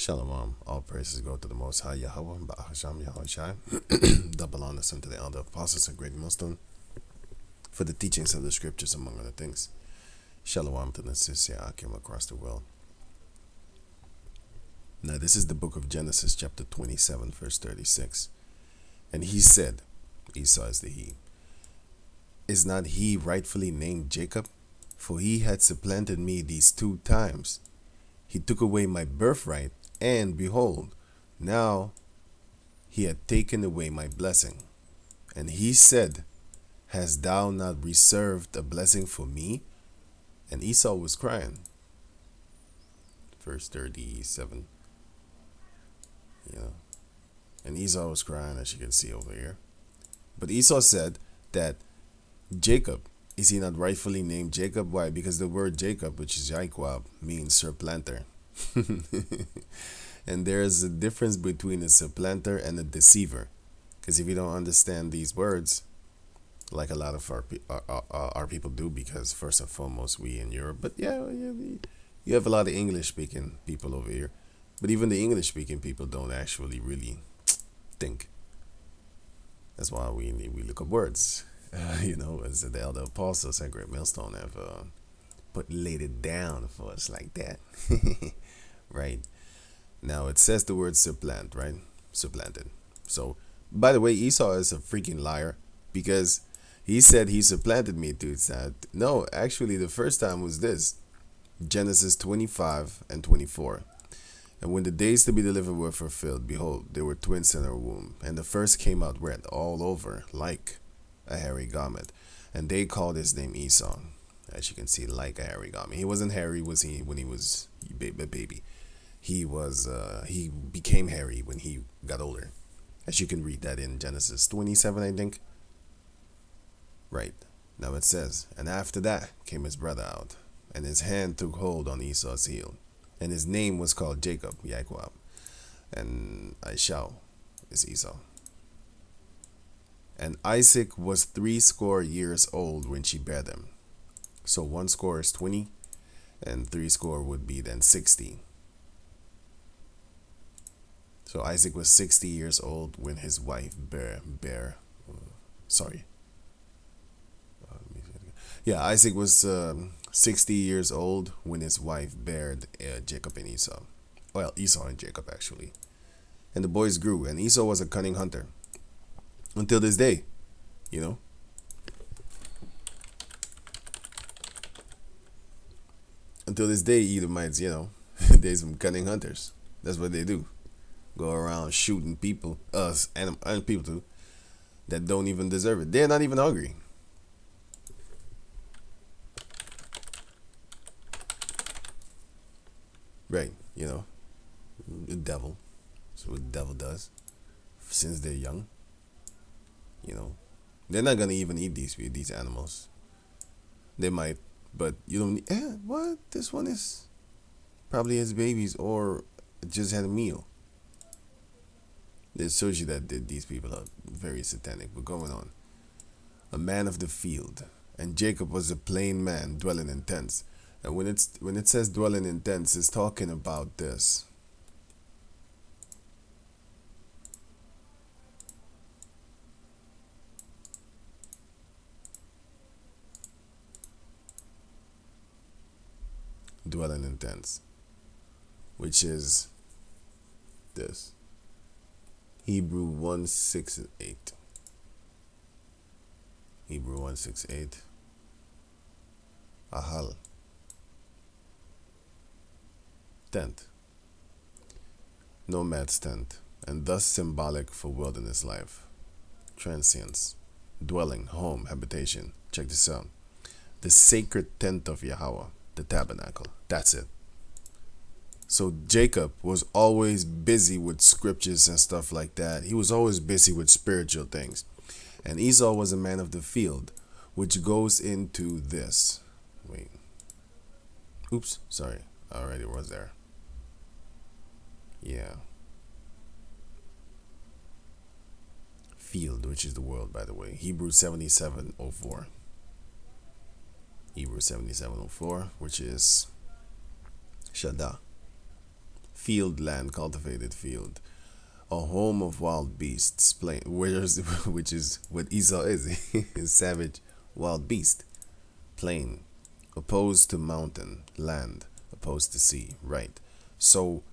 Shalom, all praises go to the Most High Yahweh, Ba'asham Yahweh Shai. Double honors unto the elder apostles and great millstone for the teachings of the scriptures, among other things. Shalom to the Sisya Akim across the world. Now, this is the book of Genesis, chapter 27, verse 36. And he said, Esau is the he, is not he rightfully named Jacob? For he had supplanted me these 2 times. He took away my birthright, and behold, now he had taken away my blessing. And he said, hast thou not reserved a blessing for me? And Esau was crying. Verse 37. And Esau was crying, as you can see over here. But Esau said that Jacob, is he not rightfully named Jacob? Why? Because the word Jacob, which is Yaikwab, means supplanter. And there's a difference between a supplanter and a deceiver. Because if you don't understand these words, like a lot of our people do, because first and foremost we in Europe, but you have a lot of English speaking people over here, but even the English speaking people don't actually really think. That's why we look up words, as the elder apostles and great millstone have laid it down for us like that. Right now it says the word supplant, right? Supplanted. So by the way, Esau is a freaking liar, because he said he supplanted me 2 times. No, actually the first time was this, Genesis 25 and 24. And when the days to be delivered were fulfilled, behold, there were twins in her womb, and the first came out red all over, like a hairy garment, and they called his name Esau. As you can see, like a hairy garment. He wasn't hairy, was he, when he was a baby? He became hairy when he got older. As you can read that in Genesis 27, I think. Right. Now it says, and after that came his brother out, and his hand took hold on Esau's heel. And his name was called Jacob, Yaikwab. And Esau is Esau. And Isaac was 60 years old when she bare them. So 1 is 20, and 60 would be then 60. So Isaac was 60 years old when his wife Isaac was 60 years old when his wife bare Jacob and Esau. Well, Esau and Jacob, actually. And the boys grew, and Esau was a cunning hunter. Until this day, Until this day, Edomites, there's some cunning hunters. That's what they do. Go around shooting people, and people too, that don't even deserve it. They're not even hungry. Right, the devil. That's what the devil does. Since they're young, they're not gonna even eat these animals. They might, but you don't. What? This one is probably his babies, or just had a meal. It shows you that these people are very satanic. But going on, a man of the field, and Jacob was a plain man dwelling in tents. And when it says dwelling in tents, it's talking about this. Dwelling in tents, which is this. Hebrew 168. Hebrew 168. Ahal. Tent. Nomad's tent, and thus symbolic for wilderness life. Transience. Dwelling, home, habitation. Check this out. The sacred tent of Yahweh, the tabernacle. That's it. So Jacob was always busy with scriptures and stuff like that. He was always busy with spiritual things. And Esau was a man of the field, which goes into this. Wait. Oops, sorry. I already was there. Yeah. Field, which is the world, by the way. Hebrew 77:04. Hebrew 77:04, which is Shadah. field land, cultivated field, a home of wild beasts, plain, which is what Esau is, is savage wild beast, plain, opposed to mountain, land, opposed to sea, right? So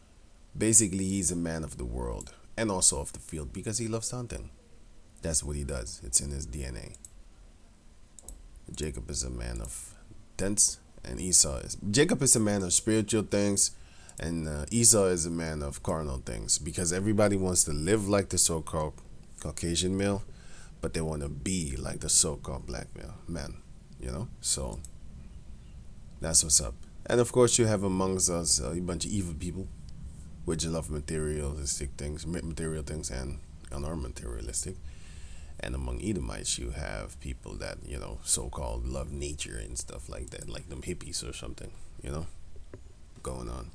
basically, he's a man of the world and also of the field because he loves hunting. That's what he does. It's in his DNA. Jacob is a man of tents, and Jacob is a man of spiritual things, and Esau is a man of carnal things. Because everybody wants to live like the so-called Caucasian male, but they want to be like the so-called black male man. So that's what's up. And of course, you have amongst us a bunch of evil people, which love materialistic things, material things, and are materialistic. And among Edomites, you have people that, so-called love nature and stuff like that, like them hippies or something, going on.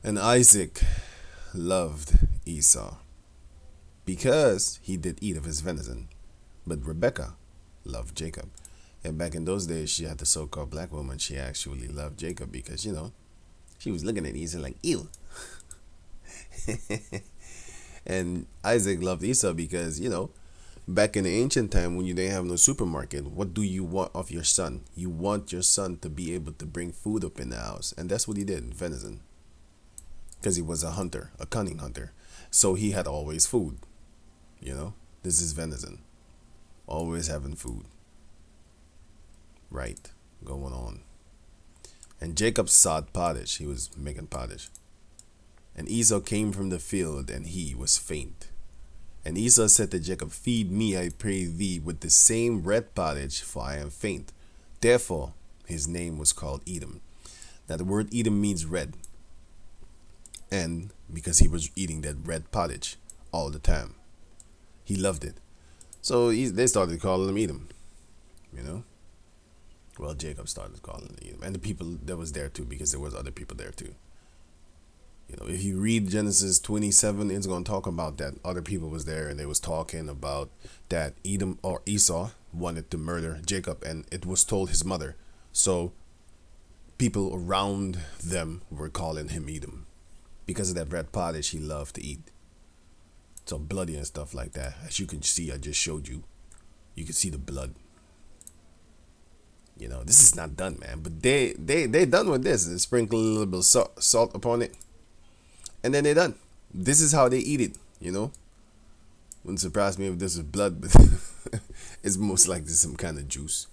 And Isaac loved Esau because he did eat of his venison. But Rebekah loved Jacob. And back in those days, she had the so-called black woman. She actually loved Jacob because, she was looking at Esau like, ew. And Isaac loved Esau because, back in the ancient time when you didn't have no supermarket, what do you want of your son? You want your son to be able to bring food up in the house. And that's what he did, venison. Because he was a hunter, a cunning hunter. So he had always food. This is venison. Always having food. Right. Going on. And Jacob sought pottage. He was making pottage. And Esau came from the field, and he was faint. And Esau said to Jacob, feed me, I pray thee, with the same red pottage, for I am faint. Therefore, his name was called Edom. Now, the word Edom means red. And because he was eating that red pottage all the time, he loved it. So they started calling him Edom, Well, Jacob started calling him Edom. And the people that was there too, because there was other people there too. If you read Genesis 27, it's going to talk about that. Other people was there and they was talking about that Edom or Esau wanted to murder Jacob, and it was told his mother. So people around them were calling him Edom because of that red pottage he loved to eat. So bloody and stuff like that. As you can see, I just showed you. You can see the blood. This is not done, man. But they done with this. They sprinkle a little bit of salt upon it. And then they're done. This is how they eat it, Wouldn't surprise me if this is blood, but it's most likely some kind of juice,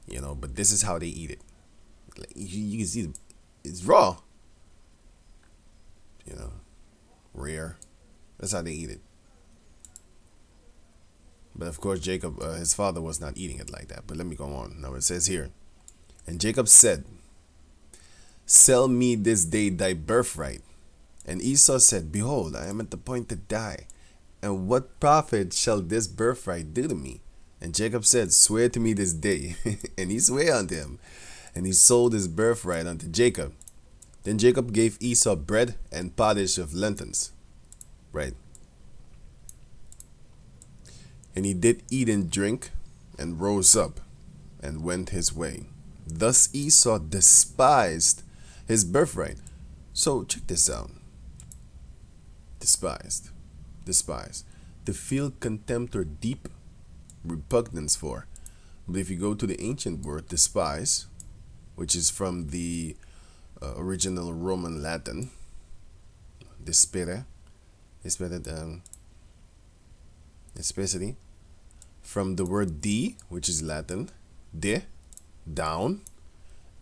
But this is how they eat it. Like you can see it's raw, rare. That's how they eat it. But of course, Jacob, his father, was not eating it like that. But let me go on. Now it says here, and Jacob said, sell me this day thy birthright. And Esau said, behold, I am at the point to die. And what profit shall this birthright do to me? And Jacob said, swear to me this day. And he sware unto him. And he sold his birthright unto Jacob. Then Jacob gave Esau bread and pottage of lentils. Right. And he did eat and drink, and rose up, and went his way. Thus Esau despised his birthright. So check this out. Despised. To feel contempt or deep repugnance for. But if you go to the ancient word despise, which is from the original Roman Latin, despere, especially from the word de, which is Latin, de, down,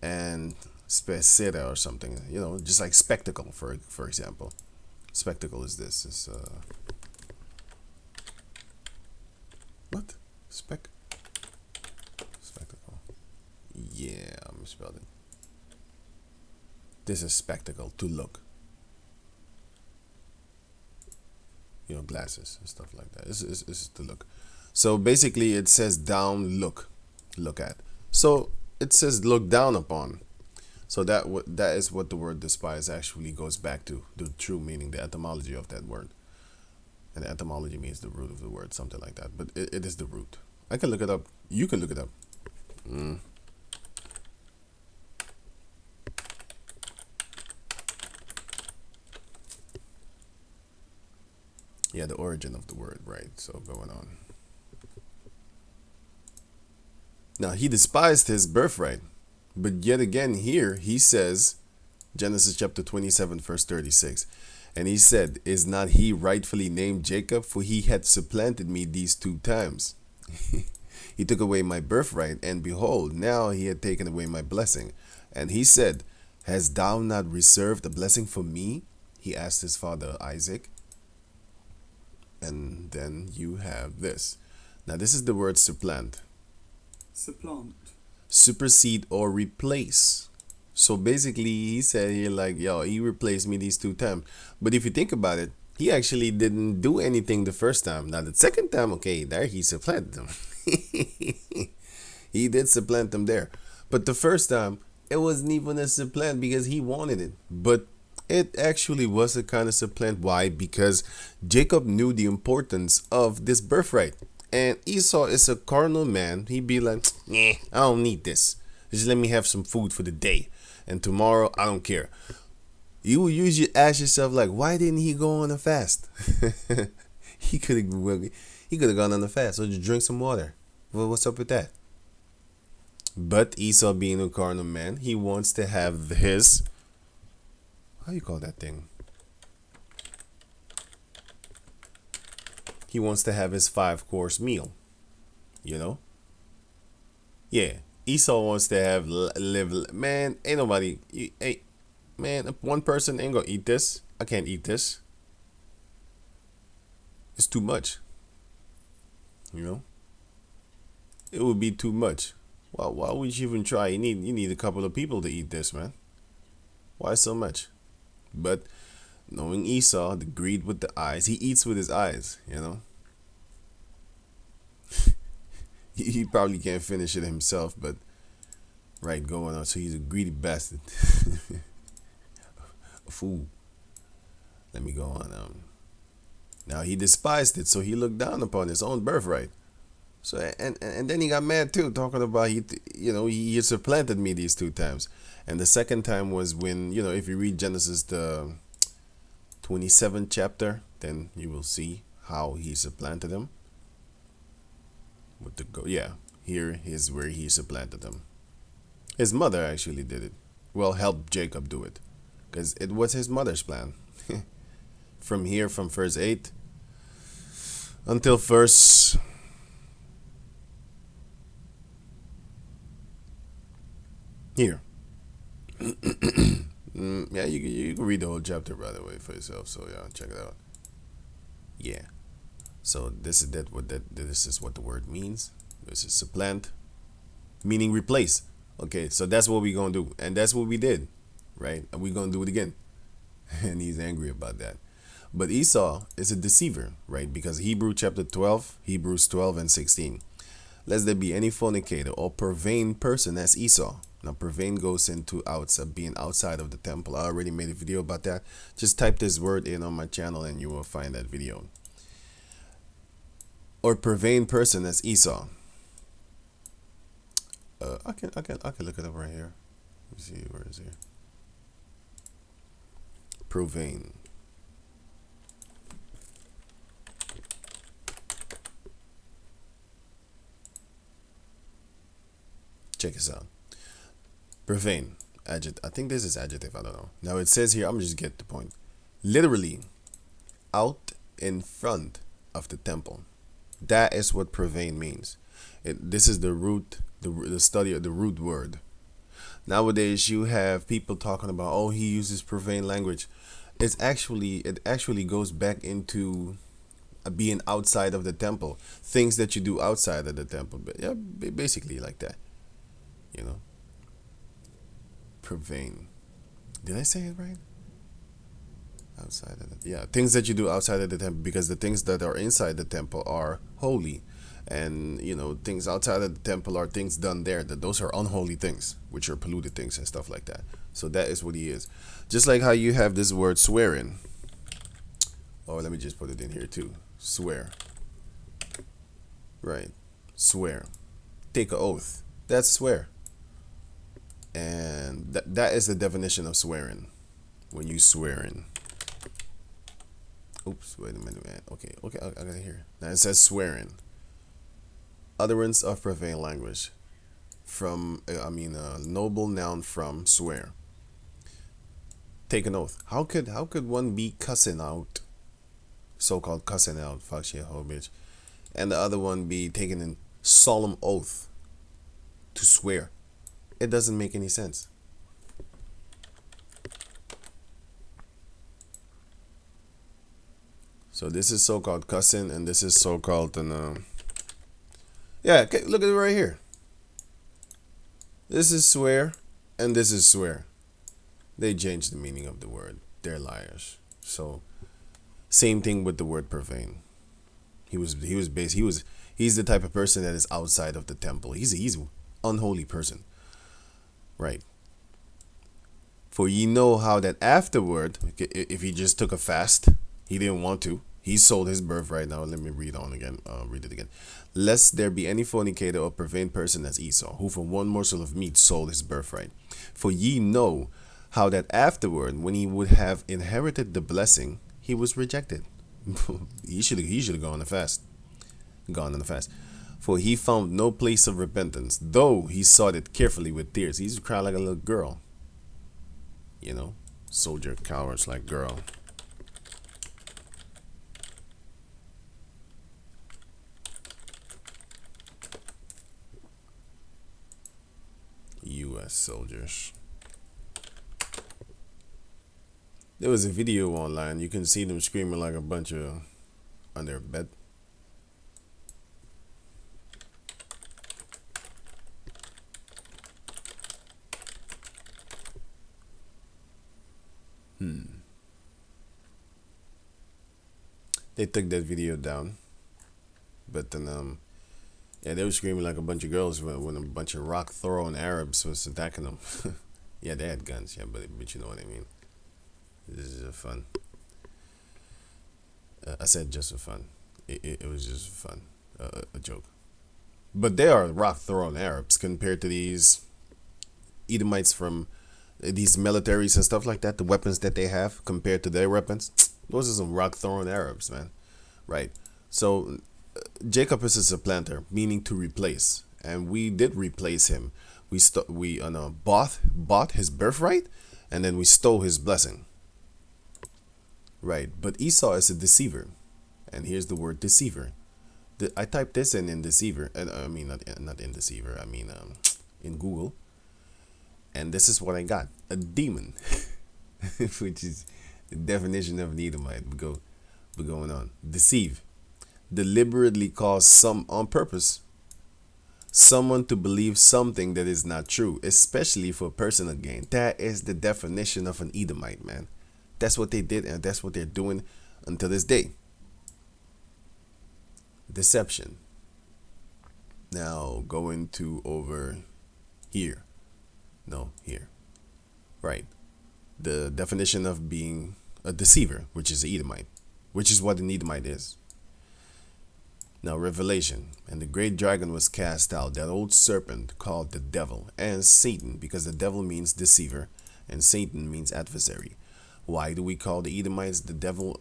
and specere or something, just like spectacle, for example. Spectacle is this. It's what? Spectacle. Yeah, I misspelled it. This is spectacle, to look. Glasses and stuff like that. This is to look. So basically, it says down, look at. So it says look down upon. So that is what the word despise actually goes back to, the true meaning, the etymology of that word. And the etymology means the root of the word, something like that. But it is the root. I can look it up. You can look it up. Yeah, the origin of the word, right? So going on. Now he despised his birthright, but yet again here he says, Genesis chapter 27, verse 36. And he said, is not he rightfully named Jacob? For he had supplanted me these 2 times. He took away my birthright, and behold, now he had taken away my blessing. And he said, hast thou not reserved a blessing for me? He asked his father Isaac. And then you have this. Now this is the word supplant. Supplant. Supersede or replace. So basically, he said here, like, yo, he replaced me these 2 times. But if you think about it, he actually didn't do anything the first time. Now, the second time, okay, there he supplanted them. He did supplant them there. But the first time, it wasn't even a supplant because he wanted it. But it actually was a kind of supplant. Why? Because Jacob knew the importance of this birthright. And Esau is a carnal man. He'd be like, nah, I don't need this. Just let me have some food for the day. And tomorrow, I don't care. You will usually ask yourself, like, why didn't he go on a fast? he could have gone on a fast or just drink some water. Well, what's up with that? But Esau, being a carnal man, he wants to have his, how you call that thing? He wants to have his 5-course meal. You know? Yeah. Esau wants to have live. Man, ain't nobody. Hey, man, one person ain't gonna eat this. I can't eat this. It's too much. You know? It would be too much. Well, why would you even try? You need a couple of people to eat this, man. Why so much? But knowing Esau, the greed with the eyes, he eats with his eyes, you know. He probably can't finish it himself, but right, going on. So he's a greedy bastard. A fool. Let me go on. Now he despised it, so he looked down upon his own birthright. So and then he got mad too, talking about he supplanted me these 2 times. And the second time was when, if you read Genesis the 27th chapter, then you will see how he supplanted him. With the here is where he supplanted him. His mother actually did it. Well, helped Jacob do it, because it was his mother's plan. From verse 8 until verse here. Yeah, you can read the whole chapter, by the way, for yourself. So yeah, check it out. Yeah. So this is what the word means. This is supplant, meaning replace. Okay, so that's what we're gonna do, and that's what we did, right? And we're gonna do it again. And he's angry about that. But Esau is a deceiver, right? Because Hebrews 12 and 16. Lest there be any fornicator or profane person as Esau. Now, profane goes into being outside of the temple. I already made a video about that. Just type this word in on my channel and you will find that video. Or profane person as Esau. I can look it up right here. Let me see, where is it? Profane. Check this out. Profane. Adjective. I think this is adjective. I don't know. Now it says here, I'm just get the point. Literally, out in front of the temple. That is what profane means. This is the root, the study of the root word. Nowadays, you have people talking about, oh, he uses profane language. It actually goes back into being outside of the temple. Things that you do outside of the temple. But yeah, basically like that. You know. Profane. Did I say it right? Outside of the, things that you do outside of the temple, because the things that are inside the temple are holy, and things outside of the temple are things done there, that those are unholy things, which are polluted things and stuff like that. So that is what he is. Just like how you have this word swearing. Oh, let me just put it in here too. Swear. Right. Swear. Take an oath. That's swear. And that is the definition of swearing. When you swearing. Oops, wait a minute, man. Okay, okay, I got it here. Now it says swearing, utterance of profane language. From, noble noun from swear. Take an oath. How could one be cussing out, so-called cussing out, fuck shit, hoe bitch, and the other one be taking an solemn oath to swear? It doesn't make any sense. So this is so-called cussing, and this is so-called yeah. Okay, look at it right here. This is swear, and this is swear. They changed the meaning of the word. They're liars. So same thing with the word profane. He's the type of person that is outside of the temple. He's an unholy person, right? For ye know how that afterward, if he just took a fast, he didn't want to. He sold his birthright. Now let me read on again. Read it again. Lest there be any fornicator or profane person as Esau, who for one morsel of meat sold his birthright. For ye know how that afterward, when he would have inherited the blessing, he was rejected. He should have gone on the fast. For he found no place of repentance, though he sought it carefully with tears. He used to cry like a little girl. You know, soldier cowards like girl. U.S. soldiers. There was a video online. You can see them screaming like a bunch of on their bed. They took that video down, but then yeah, they were screaming like a bunch of girls when a bunch of rock throwing Arabs was attacking them. Yeah, they had guns. Yeah, but you know what I mean. This is fun. I said just for fun. It was just fun, a joke. But they are rock throwing Arabs compared to these Edomites from these militaries and stuff like that. The weapons that they have compared to their weapons, those are some rock throwing Arabs, man. Right. So Jacob is a supplanter, meaning to replace, and we did replace him. We bought his birthright, and then we stole his blessing. Right. But Esau is a deceiver, and here's the word deceiver. I typed this in Deceiver, and I mean not in Deceiver. I mean in Google, and this is what I got: a demon, which is the definition of an Edomite. We going on. Deceive, deliberately cause some on purpose someone to believe something that is not true, especially for personal gain. That is the definition of an Edomite, man. That's what they did, and that's what they're doing until this day. Deception. Now going to over here. No, here. Right. The definition of being a deceiver, which is an Edomite, which is what an Edomite is. Now, Revelation. And the great dragon was cast out, that old serpent called the devil and Satan, because the devil means deceiver and Satan means adversary. Why do we call the Edomites the devil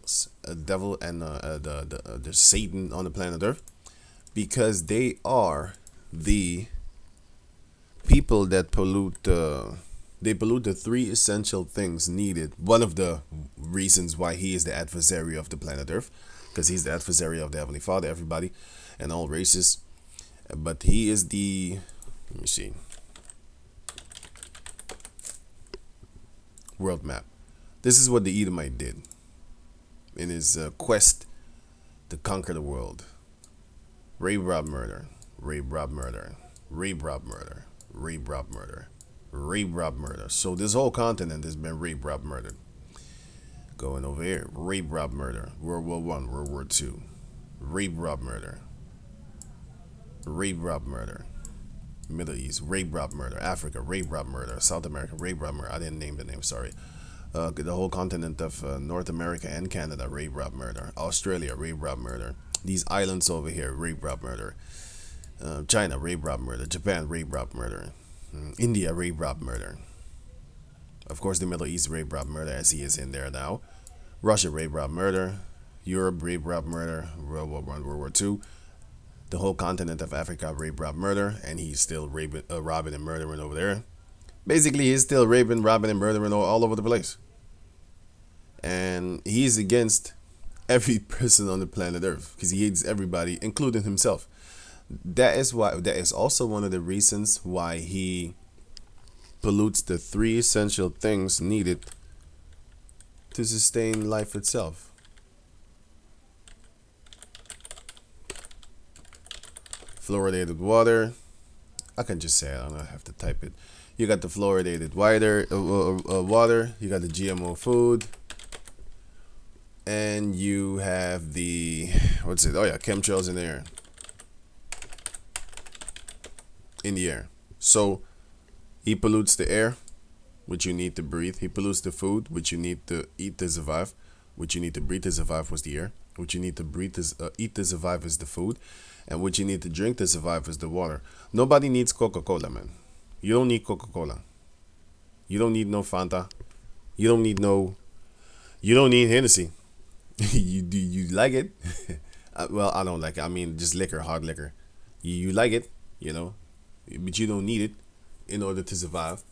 and the Satan on the planet Earth? Because they are the people that they pollute the three essential things needed. One of the reasons why he is the adversary of the planet Earth, because he's the adversary of the Heavenly Father, everybody, and all races. But he is the, let me see, world map. This is what the Edomite did in his quest to conquer the world. Rape, rob, murder. Rape, rob, murder. Rape, rob, murder. Rape, rob, murder. Rape, rob, murder. So this whole continent has been rape, rob, murdered. Going over here, rape, rob, murder. World War One, World War Two. Rape, rob, murder. Rape, rob, murder. Middle East, rape, rob, murder. Africa, rape, rob, murder. South America, rape, rob, murder. I didn't name the name, sorry. The whole continent of North America and Canada, rape, rob, murder. Australia, rape, rob, murder. These islands over here, rape, rob, murder. China, rape, rob, murder. Japan, rape, rob, murder. India, rape, rob, murder. Of course, the Middle East, rape, rob, murder, as he is in there now. Russia, rape, rob, murder. Europe, rape, rob, murder, World War One, World War Two, the whole continent of Africa, rape, rob, murder, and he's still raping, robbing, and murdering over there. Basically, he's still raping, robbing, and murdering all over the place, and he's against every person on the planet Earth because he hates everybody, including himself. That is why. That is also one of the reasons why he pollutes the three essential things needed to sustain life itself. Fluoridated water. I can just say it. I don't have to type it. You got the fluoridated water. You got the GMO food, and you have the what's it? Oh yeah, chemtrails in the air. In the air. So he pollutes the air, which you need to breathe. He pollutes the food, which you need to eat to survive. Which you need to breathe to survive was the air. What you need to breathe to eat to survive is the food, and what you need to drink to survive is the water. Nobody needs Coca-Cola, man. You don't need Coca-Cola. You don't need no Fanta. You don't need no. You don't need Hennessy. You like it? Well, I don't like it. I mean, just liquor, hard liquor. You like it, you know, but you don't need it in order to survive.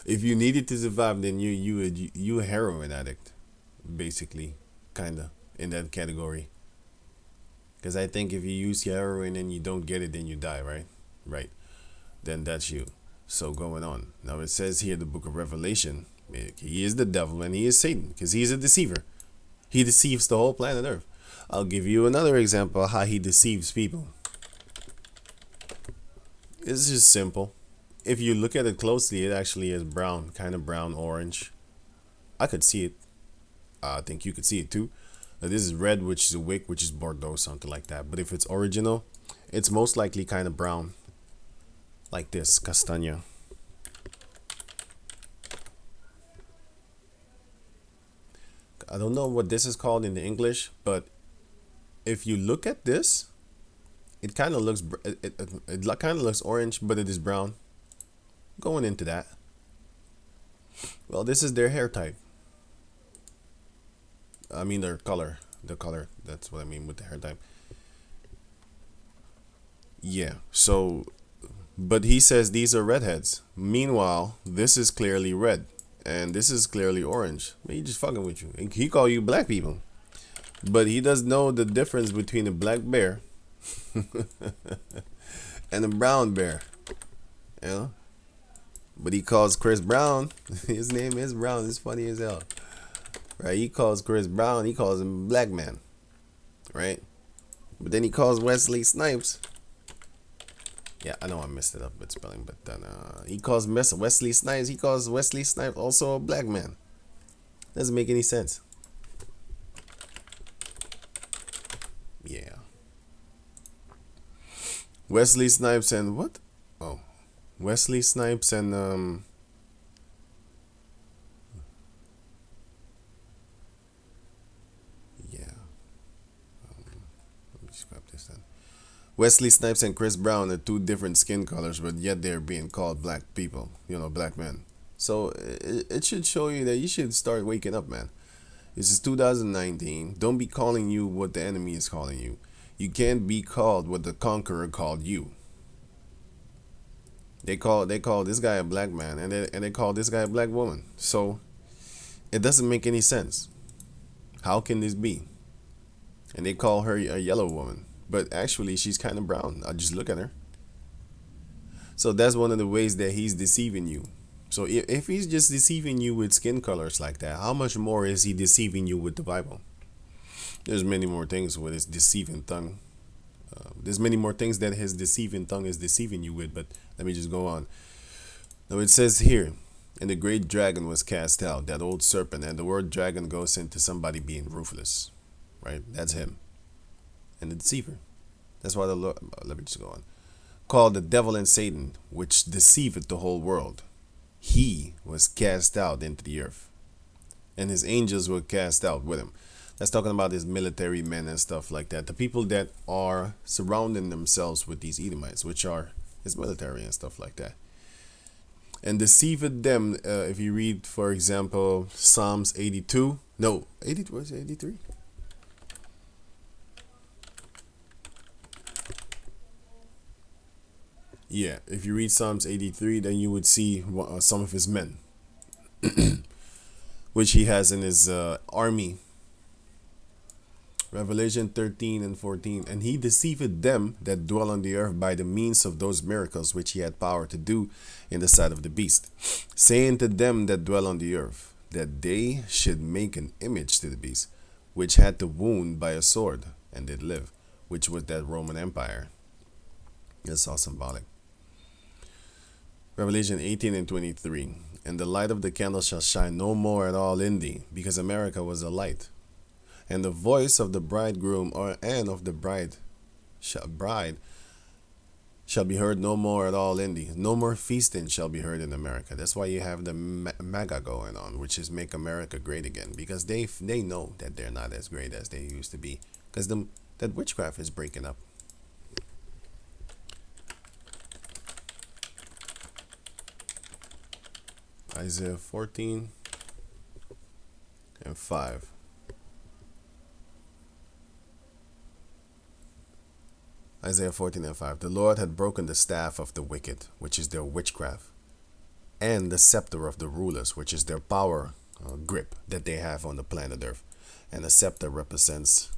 If you need it to survive, then you a heroin addict, basically, kinda in that category. Because I think if you use heroin and you don't get it, then you die, right? Right. Then that's you. So going on. Now it says here, the book of Revelation, he is the devil and he is Satan because he's a deceiver. He deceives the whole planet Earth. I'll give you another example of how he deceives people. It's just simple. If you look at it closely, it actually is brown, kind of brown orange. I could see it. I think you could see it too. This is red, which is a wick, which is Bordeaux, something like that. But if it's original, it's most likely kind of brown, like this, castaña. I don't know what this is called in the English, but if you look at this, it kind of looks it kind of looks orange, but it is brown. Going into that. Well, this is their hair type. I mean their color. The color. That's what I mean with the hair type. Yeah. So, but he says these are redheads. Meanwhile, this is clearly red, and this is clearly orange. He just fucking with you. He call you black people, but he does know the difference between a black bear and a brown bear. You know. But he calls Chris Brown. His name is Brown. It's funny as hell. Right? He calls Chris Brown. He calls him black man. Right? But then he calls Wesley Snipes. Yeah, I know I messed it up with spelling, but then he calls Wesley Snipes. He calls Wesley Snipes also a black man. Doesn't make any sense. Yeah. Wesley Snipes and what? Oh. Wesley Snipes and yeah. Let me just grab this then. Wesley Snipes and Chris Brown are two different skin colors, but yet they're being called black people. You know, black men. So it should show you that you should start waking up, man. This is 2019. Don't be calling you what the enemy is calling you. You can't be called what the conqueror called you. They call this guy a black man, and they call this guy a black woman. So it doesn't make any sense. How can this be? And they call her a yellow woman, but actually she's kind of brown. I just look at her. So that's one of the ways that he's deceiving you. So if he's just deceiving you with skin colors like that, how much more is he deceiving you with the Bible? There's many more things with his deceiving tongue. There's many more things that his deceiving tongue is deceiving you with, but let me just go on. Now it says here, and the great dragon was cast out, that old serpent, and the word dragon goes into somebody being ruthless, right? That's him. And the deceiver. That's why the Lord, let me just go on. Called the devil and Satan, which deceiveth the whole world. He was cast out into the earth, and his angels were cast out with him. That's talking about his military men and stuff like that. The people that are surrounding themselves with these Edomites, which are his military and stuff like that. And deceived them, if you read, for example, Psalms 82. No, 82, was it 83? Yeah, if you read Psalms 83, then you would see some of his men, which he has in his army. Revelation 13 and 14. And he deceived them that dwell on the earth by the means of those miracles which he had power to do in the sight of the beast, saying to them that dwell on the earth, that they should make an image to the beast, which had the wound by a sword, and did live, which was that Roman Empire. It's all symbolic. Revelation 18 and 23. And the light of the candle shall shine no more at all in thee, because America was a light. And the voice of the bridegroom and of the bride shall be heard no more at all in thee. No more feasting shall be heard in America. That's why you have the MAGA going on, which is Make America Great Again, because they know that they're not as great as they used to be, because that witchcraft is breaking up. Isaiah 14 and 5. Isaiah 14 and 5. The Lord had broken the staff of the wicked, which is their witchcraft, and the scepter of the rulers, which is their power grip that they have on the planet Earth. And the scepter represents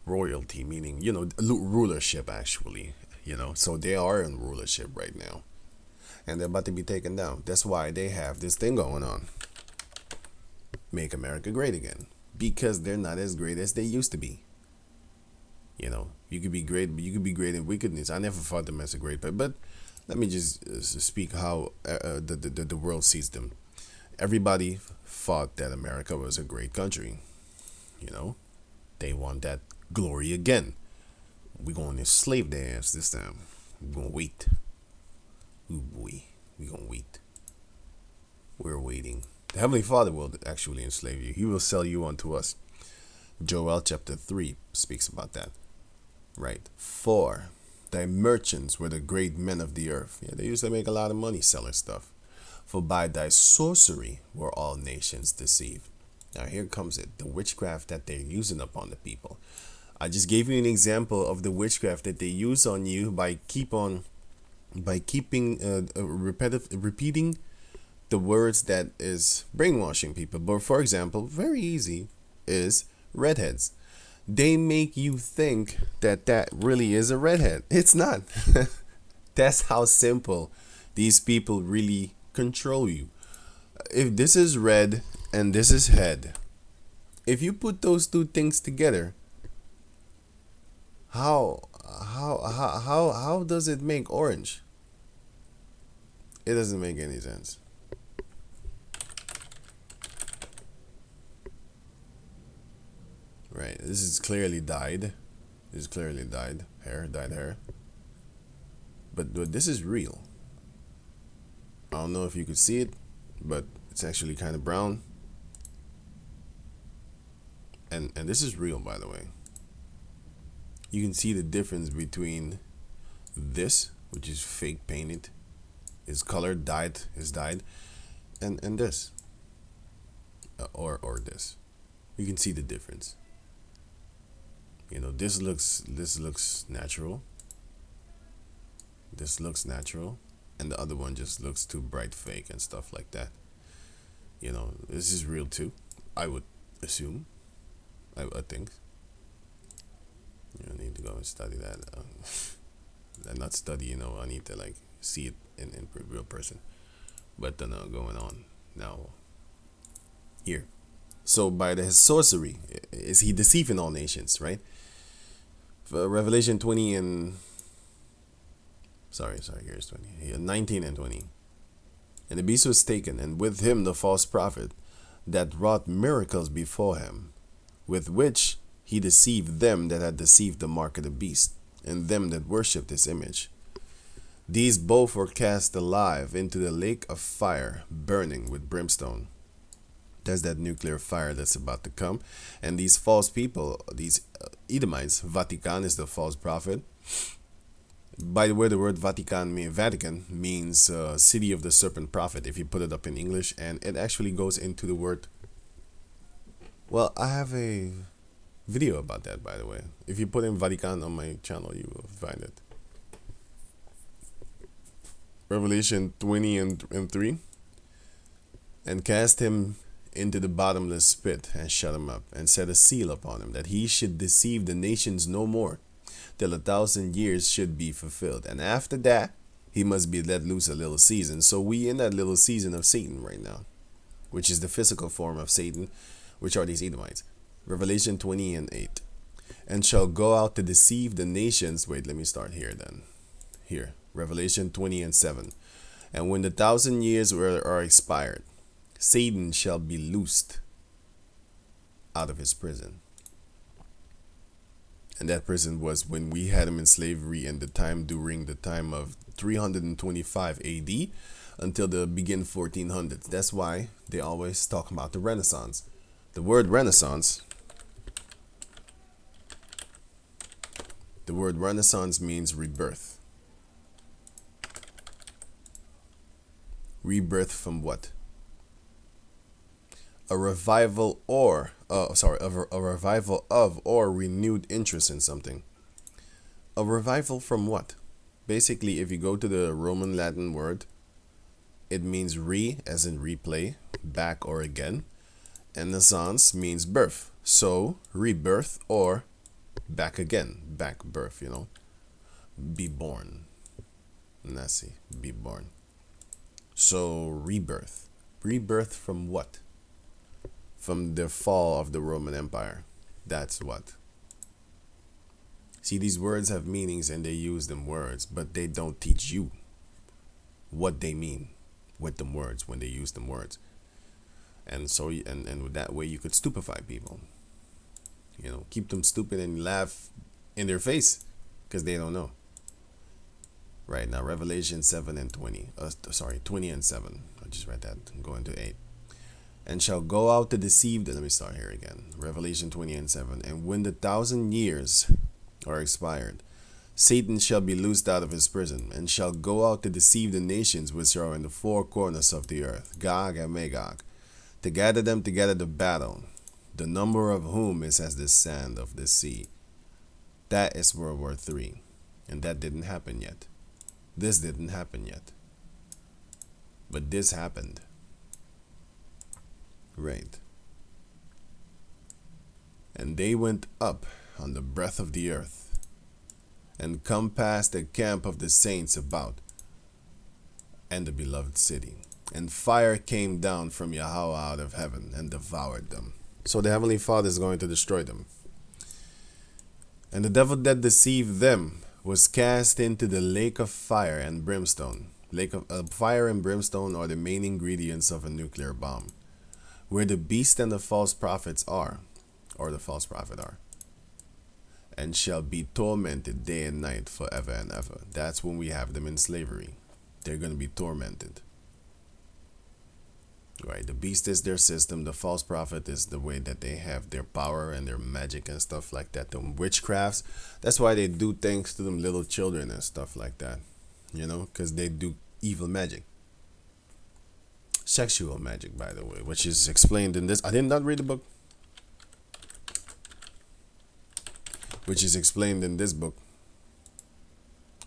royalty, meaning, rulership actually, So they are in rulership right now. And they're about to be taken down. That's why they have this thing going on. Make America Great Again. Because they're not as great as they used to be. You could be great, but you could be great in wickedness. I never thought them as a great, but let me just speak how the world sees them. Everybody thought that America was a great country. They want that glory again. We're going to enslave their ass this time. We're going to wait. Ooh boy, we're going to wait. We're waiting. The Heavenly Father will actually enslave you. He will sell you unto us. Joel chapter 3 speaks about that. Right. 4. Thy merchants were the great men of the earth. Yeah, they used to make a lot of money selling stuff. For by thy sorcery were all nations deceived. Now here comes it. The witchcraft that they're using upon the people. I just gave you an example of the witchcraft that they use on you by keeping repeating the words that is brainwashing people. But for example, very easy is redheads. They make you think that really is a redhead. It's not. That's how simple these people really control you. If this is red and this is head, if you put those two things together, how does it make orange? It doesn't make any sense. Right, this is clearly dyed. This is clearly dyed hair. But this is real. I don't know if you could see it, but it's actually kind of brown. And this is real, by the way. You can see the difference between this, which is fake painted, is colored, dyed, and this, or this. You can see the difference. This looks natural. This looks natural, and the other one just looks too bright fake and stuff like that. This is real too, I would assume. I think. I need to go and study that. And not study, I need to see it in real person. But going on now here. So by his sorcery is he deceiving all nations, right? For Revelation 20 and here's 20. 19 and 20. And the beast was taken, and with him the false prophet that wrought miracles before him, with which he deceived them that had deceived the mark of the beast, and them that worshipped his image. These both were cast alive into the lake of fire, burning with brimstone. There's that nuclear fire that's about to come. And these false people, these Edomites, Vatican is the false prophet. By the way, the word Vatican means city of the serpent prophet, if you put it up in English. And it actually goes into the word. Well, I have a video about that, by the way. If you put in Vatican on my channel, you will find it. Revelation 20 and 3. And cast him into the bottomless pit, and shut him up, and set a seal upon him, that he should deceive the nations no more, till 1,000 years should be fulfilled. And after that, he must be let loose a little season. So we in that little season of Satan right now, which is the physical form of Satan, which are these Edomites. Revelation 20 and 8. And shall go out to deceive the nations. Wait, let me start here then. Here, Revelation 20 and 7. And when the 1,000 years are expired, Satan shall be loosed out of his prison. And that prison was when we had him in slavery in the time during the time of 325 AD until the begin 1400s. That's why they always talk about the Renaissance. The word Renaissance means rebirth. Rebirth from what? A revival or a revival of or renewed interest in something. A revival from what? Basically, if you go to the Roman Latin word, it means re as in replay, back or again, and naissance means birth. So rebirth or back again, back birth, be born. Nasi, be born. So rebirth. Rebirth from what? From the fall of the Roman Empire. That's what. See, these words have meanings and they use them words, but they don't teach you what they mean with them words when they use them words. And so, and with that way you could stupefy people. Keep them stupid and laugh in their face because they don't know. Right now, Revelation 7 and 20. 20 and 7. I just read that. I'm going to 8. And shall go out to deceive. Let me start here again. Revelation 20 and 7. And when the 1,000 years are expired, Satan shall be loosed out of his prison, and shall go out to deceive the nations which are in the four corners of the earth, Gog and Magog, to gather them together to battle, the number of whom is as the sand of the sea. That is World War III. And that didn't happen yet. This didn't happen yet. But this happened. Right. And they went up on the breadth of the earth, and compassed the camp of the saints about, and the beloved city. And fire came down from Yahweh out of heaven, and devoured them. So the Heavenly Father is going to destroy them. And the devil that deceived them was cast into the lake of fire and brimstone. Lake of fire and brimstone are the main ingredients of a nuclear bomb, where the beast and the false prophets are, or the false prophet are, and shall be tormented day and night forever and ever. That's when we have them in slavery. They're going to be tormented. Right, the beast is their system. The false prophet is the way that they have their power and their magic and stuff like that. The witchcrafts, that's why they do things to them little children and stuff like that. Because they do evil magic. Sexual magic, by the way, which is explained in this. I did not read the book. Which is explained in this book.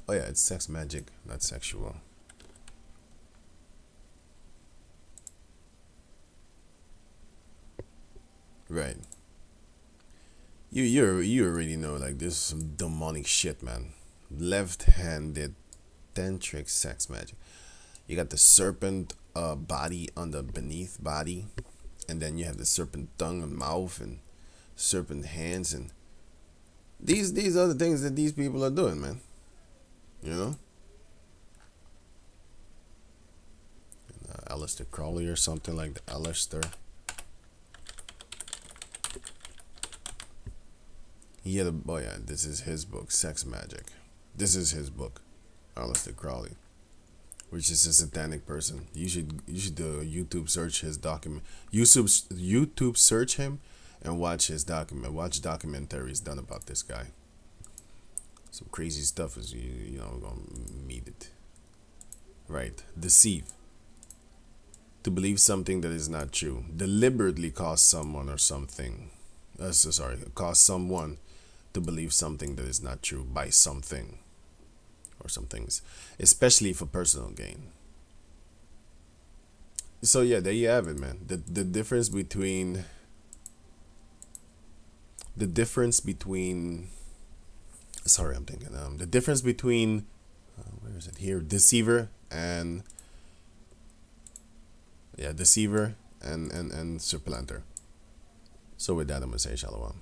Oh yeah, it's sex magic, not sexual. Right. You already know, like, this is some demonic shit, man. Left-handed tantric sex magic. You got the serpent body on the beneath body, and then you have the serpent tongue and mouth and serpent hands, and these are the things that these people are doing, man. Aleister Crowley or something like that. Aleister. He had oh yeah, this is his book, Sex Magic. This is his book, Aleister Crowley, which is a satanic person. You should YouTube search his document. YouTube search him and watch his document. Watch documentaries done about this guy. Some crazy stuff is we're gonna meet it. Right, deceive. To believe something that is not true. Deliberately cause someone or something. Cause someone to believe something that is not true by something. or some things, especially for personal gain. So yeah, there you have it, man. The difference between the difference between sorry, I'm thinking the difference between where is it here? Deceiver and Deceiver and Supplanter. So with that, I'm gonna say shalom.